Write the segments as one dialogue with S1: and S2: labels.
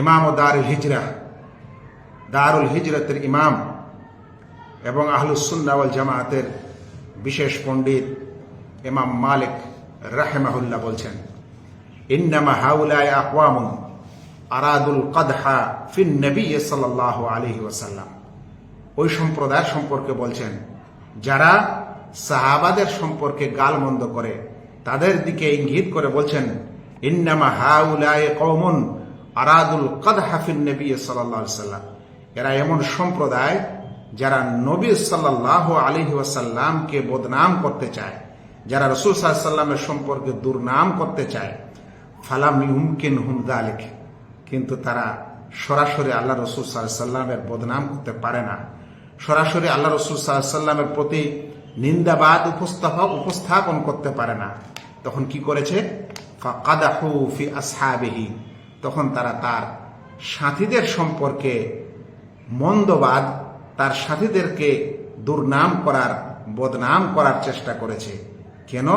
S1: ইমাম ও দারুল হিজরতের ইমাম এবং আহলুস সুন্নাহ ওয়াল জামাতের বিশেষ পণ্ডিত ইমাম মালিক রাহিমাহুল্লাহ বলছেন, ইন্নামা হাউলাই আকওয়ামুন আরাদুল কদহা ফিন নবী সাল্লাল্লাহু আলাইহি ওয়াসাল্লাম। ওই সম্প্রদায়ের সম্পর্কে বলছেন যারা সাহাবাদের সম্পর্কে গালমন্দ করে, তাদের দিকে ইঙ্গিত করে বলছেন, ইন্নামা হাউলাই কওমুন আরাদুল কদহা ফিন নবী সাল্লাল্লাহু আলাইহি ওয়াসাল্লাম। এরা এমন সম্প্রদায় যারা নবী সাল্লাল্লাহু আলাইহি ওয়াসাল্লামকে বদনাম করতে চায়, যারা রাসূল সাল্লাল্লাহু আলাইহি ওয়াসাল্লামের সম্পর্কে দুর্নাম করতে চায়। ফালাম ইউমকিনহুম যালিক, কিন্তু তারা সরাসরি আল্লাহ রাসূল সাল্লাল্লাহু আলাইহি ওয়াসাল্লামের বদনাম করতে পারে না, সরাসরি আল্লাহ রাসূল সাল্লাল্লাহু আলাইহি ওয়াসাল্লামের প্রতি নিন্দাবাদ উপস্থাপন করতে পারে না। তখন কি করেছে? ফাকাদাহু ফি আসহাবিহি, তখন তারা তার সাথীদের সম্পর্কে মন্দবাদ, তার সাথীদেরকে দুর্নাম করার, বদনাম করার চেষ্টা করেছে। কেন?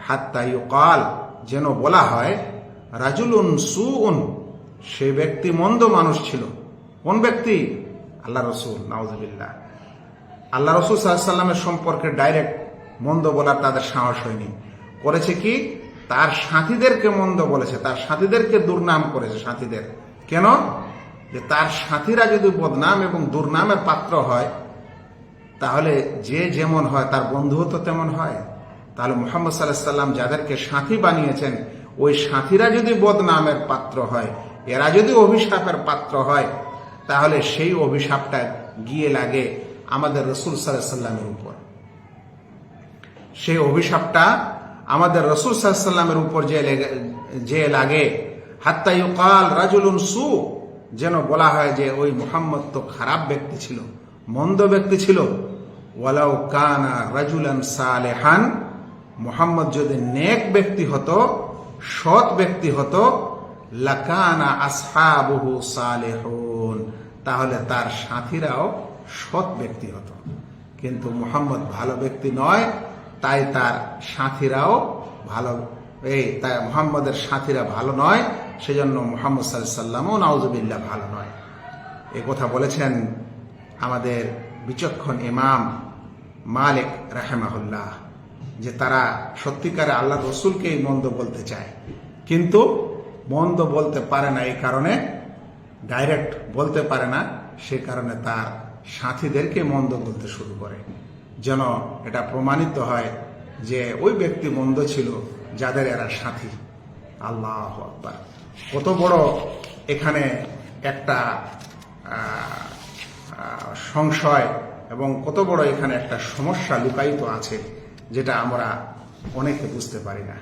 S1: হাত্তা ইউকাল, যেন বলা হয়, রাজুলুন সুউন, সে ব্যক্তি মন্দ মানুষ ছিল। কোন ব্যক্তি? আল্লাহ রসুল, নাউজুবিল্লাহ। আল্লাহ রসুল সাল্লাল্লাহু আলাইহি ওয়াসাল্লামের সম্পর্কে ডাইরেক্ট মন্দ বলার তাদের সাহস হয়নি। করেছে কি? তার সাথীদেরকে মন্দ বলেছে, তার সাথীদেরকে দুর্নাম করেছে। সাথীদের কেন? যে তার সাথীরা যদি বদনাম এবং দুর্নামের পাত্র হয়, তাহলে যে যেমন হয় তার বন্ধুও তো তেমন হয়। তাহলে মুহাম্মদ সাল্লাল্লাহু আলাইহি ওয়াসাল্লাম যাদেরকে সাথী বানিয়েছেন, ওই সাথীরা যদি বদনামের পাত্র হয়, এরা যদি অভিশাপের পাত্র হয়, তাহলে সেই অভিশাপটা গিয়ে লাগে আমাদের রাসূল সাল্লাল্লাহু আলাইহি ওয়াসাল্লামের উপর। সেই অভিশাপটা আমাদের রাসূল সাল্লাল্লাহু আলাইহি ওয়াসাল্লামের উপর যে লাগে, হাত্তা ইউকাল রাজুলুন সু, যেন বলা হয় যে ওই মুহাম্মদ তো খারাপ ব্যক্তি ছিল, মন্দ ব্যক্তি ছিল। ওয়ালাউ কানা রাজুলান সালেহান, মুহাম্মদ যদি নেক ব্যক্তি হতো, সৎ ব্যক্তি হতো, লাকানা আসহাবুহু সালেহুন, তাহলে তার সাথীরাও সৎ ব্যক্তি হতো। কিন্তু মুহাম্মদ ভালো ব্যক্তি নয়, তাই তার সাথীরাও ভালো, তাই মুহাম্মদের সাথীরা ভালো নয়, সেজন্য মুহাম্মদ সাল্লাল্লাহু আলাইহি ওয়াসাল্লামও নাউজুবিল্লাহ ভালো নয়। এই কথা বলেছেন আমাদের বিচক্ষণ ইমাম মালিক রাহিমাহুল্লাহ, যে তারা সত্যিকারে আল্লাহ রসুলকেই মন্দ বলতে চায়, কিন্তু মন্দ বলতে পারে না। এই কারণে ডাইরেক্ট বলতে পারে না, সে কারণে তার সাথীদেরকে মন্দ বলতে শুরু করে, যেন এটা প্রমাণিত হয় যে ওই ব্যক্তি মন্দ ছিল যাদের এরা সাথী। আল্লাহু আকবার! কত বড় এখানে একটা সংশয় এবং কত বড় এখানে একটা সমস্যা লুকায়িত আছে, যেটা আমরা অনেকে বুঝতে পারি না।